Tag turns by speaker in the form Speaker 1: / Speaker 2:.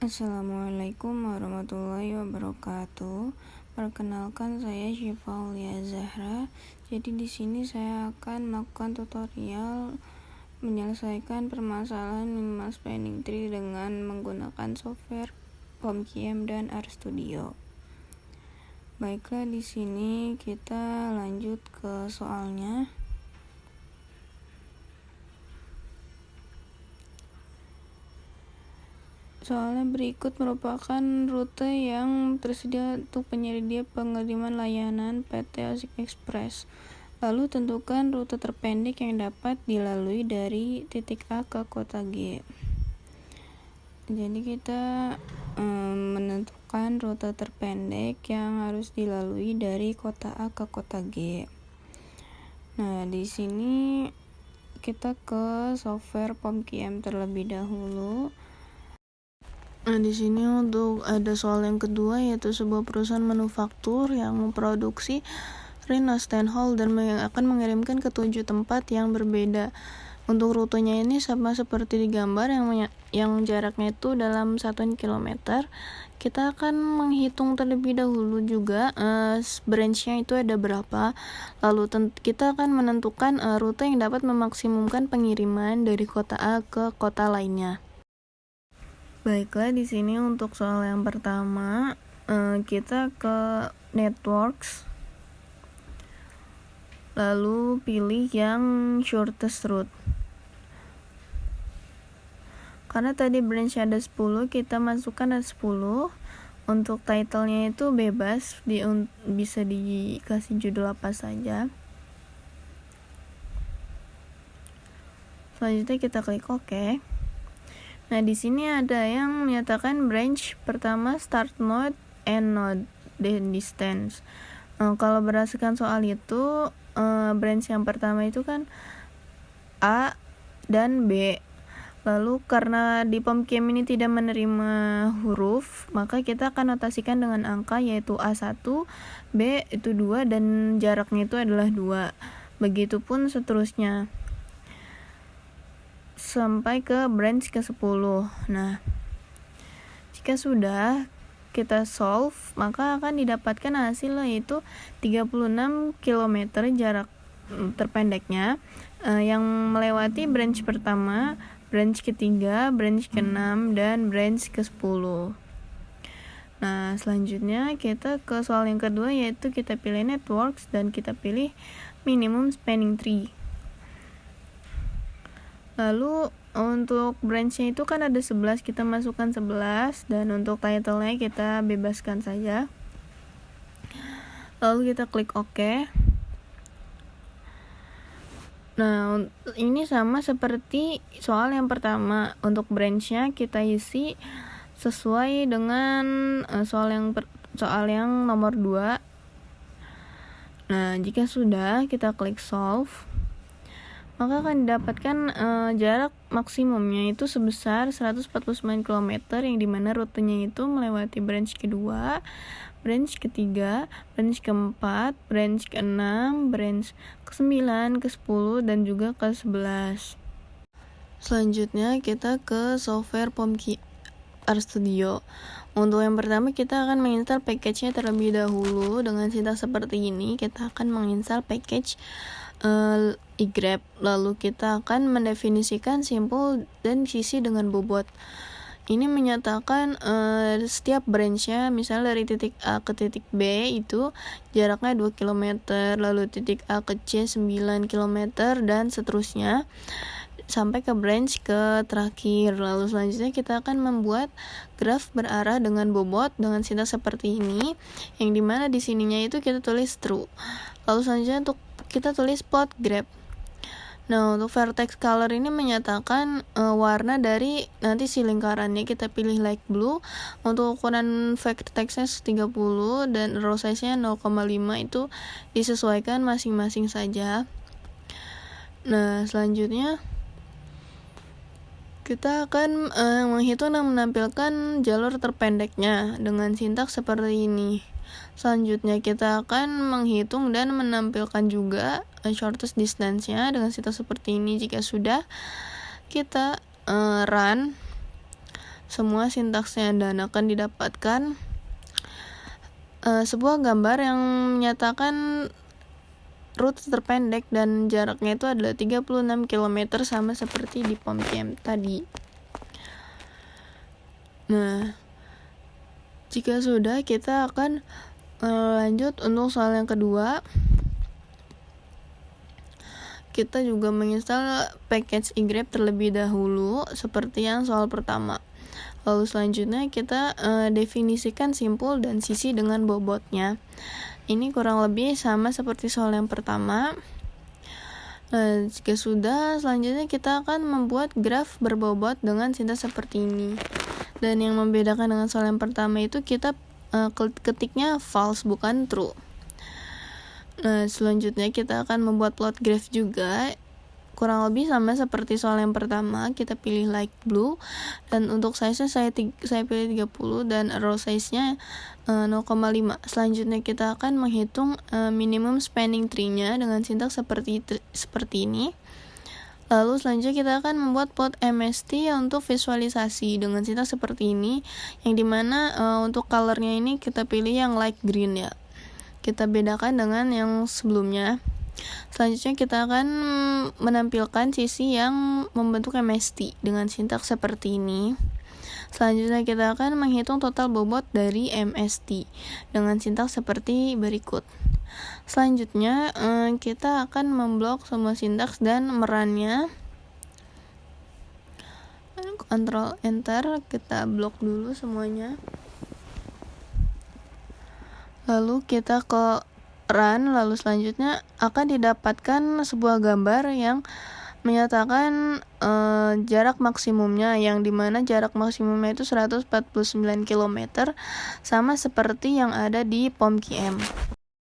Speaker 1: Assalamualaikum warahmatullahi wabarakatuh. Perkenalkan, saya Syifa Aulia Zahra. Jadi di sini saya akan melakukan tutorial menyelesaikan permasalahan minimal spanning tree dengan menggunakan software POMQM dan RStudio. Baiklah, di sini kita lanjut ke soalnya. Soalnya berikut merupakan rute yang tersedia untuk penyedia pengiriman layanan PT Asik Express. Lalu tentukan rute terpendek yang dapat dilalui dari titik A ke kota G. Jadi kita menentukan rute terpendek yang harus dilalui dari kota A ke kota G. Nah, di sini kita ke software POMQM terlebih dahulu. Nah, di sini untuk ada soal yang kedua, yaitu sebuah perusahaan manufaktur yang memproduksi Renault Stenhol dan akan mengirimkan ke 7 tempat yang berbeda. Untuk rutenya ini sama seperti di gambar yang jaraknya itu dalam 1 km. Kita akan menghitung terlebih dahulu juga branch-nya itu ada berapa. Lalu kita akan menentukan rute yang dapat memaksimumkan pengiriman dari kota A ke kota lainnya. Baiklah, di sini untuk soal yang pertama, kita ke networks, lalu pilih yang shortest route. Karena tadi branch ada 10, kita masukkan ada 10. Untuk title-nya itu bebas, bisa dikasih judul apa saja. Selanjutnya kita klik OK. Nah, di sini ada yang menyatakan branch pertama start node, end node, then distance. Kalau berdasarkan soal itu, branch yang pertama itu kan A dan B. Lalu karena di POMQM ini tidak menerima huruf, maka kita akan notasikan dengan angka, yaitu A1, B itu 2, dan jaraknya itu adalah 2. Begitupun seterusnya sampai ke branch ke-10. Nah, jika sudah kita solve, maka akan didapatkan hasil yaitu 36 km jarak terpendeknya yang melewati branch pertama, branch ketiga, branch ke-6, dan branch ke-10. Nah, selanjutnya kita ke soal yang kedua, yaitu kita pilih networks dan kita pilih minimum spanning tree. Lalu untuk branch-nya itu kan ada 11, kita masukkan 11, dan untuk title-nya kita bebaskan saja. Lalu kita klik OK. Nah, ini sama seperti soal yang pertama. Untuk branch-nya kita isi sesuai dengan soal yang nomor 2. Nah, jika sudah, kita klik solve, maka akan didapatkan jarak maksimumnya itu sebesar 149 km, yang dimana rutenya itu melewati branch kedua, branch ketiga, branch keempat, branch ke-6, branch ke-9, ke-10, dan juga ke-11. Selanjutnya kita ke software POMQM RStudio. Untuk yang pertama, kita akan menginstal package-nya terlebih dahulu dengan sintaks seperti ini. Kita akan menginstal package igrep, lalu kita akan mendefinisikan simpul dan sisi dengan bobot. Ini menyatakan setiap branch-nya, misalnya dari titik A ke titik B itu jaraknya 2 km, lalu titik A ke C 9 km, dan seterusnya sampai ke branch ke terakhir. Lalu selanjutnya kita akan membuat graf berarah dengan bobot dengan sintaks seperti ini, yang dimana di sininya itu kita tulis true. Lalu selanjutnya untuk kita tulis plot graph. Nah, untuk vertex color ini menyatakan warna dari nanti si lingkarannya, kita pilih light blue. Untuk ukuran vertexnya 30 dan row size-nya 0,5, itu disesuaikan masing-masing saja. Nah, selanjutnya kita akan menghitung dan menampilkan jalur terpendeknya dengan sintaks seperti ini. Selanjutnya kita akan menghitung dan menampilkan juga shortest distance-nya dengan sintaks seperti ini. Jika sudah, kita run. semua sintaksnya, dan akan didapatkan sebuah gambar yang menyatakan rute terpendek dan jaraknya itu adalah 36 km, sama seperti di POMCAM tadi. Nah, jika sudah, kita akan lanjut untuk soal yang kedua. Kita juga menginstal package iGrep terlebih dahulu seperti yang soal pertama. Lalu selanjutnya kita definisikan simpul dan sisi dengan bobotnya. Ini kurang lebih sama seperti soal yang pertama. Jika sudah, selanjutnya kita akan membuat graf berbobot dengan sintaks seperti ini. Dan yang membedakan dengan soal yang pertama itu kita ketiknya false bukan true. Selanjutnya kita akan membuat plot graph juga, kurang lebih sama seperti soal yang pertama. Kita pilih light blue, dan untuk size-nya saya pilih 30 dan row size-nya 0,5. Selanjutnya kita akan menghitung minimum spanning tree-nya dengan sintaks seperti ini. Lalu selanjutnya kita akan membuat plot MST untuk visualisasi dengan sintaks seperti ini, yang dimana untuk color-nya ini kita pilih yang light green ya. Kita bedakan dengan yang sebelumnya. Selanjutnya kita akan menampilkan sisi yang membentuk MST dengan sintaks seperti ini. Selanjutnya kita akan menghitung total bobot dari MST dengan sintaks seperti berikut. Selanjutnya kita akan memblok semua sintaks dan merannya. Ctrl Enter, kita blok dulu semuanya. Lalu kita ke run, lalu selanjutnya akan didapatkan sebuah gambar yang menyatakan jarak maksimumnya, yang dimana jarak maksimumnya itu 149 km, sama seperti yang ada di POMCAM.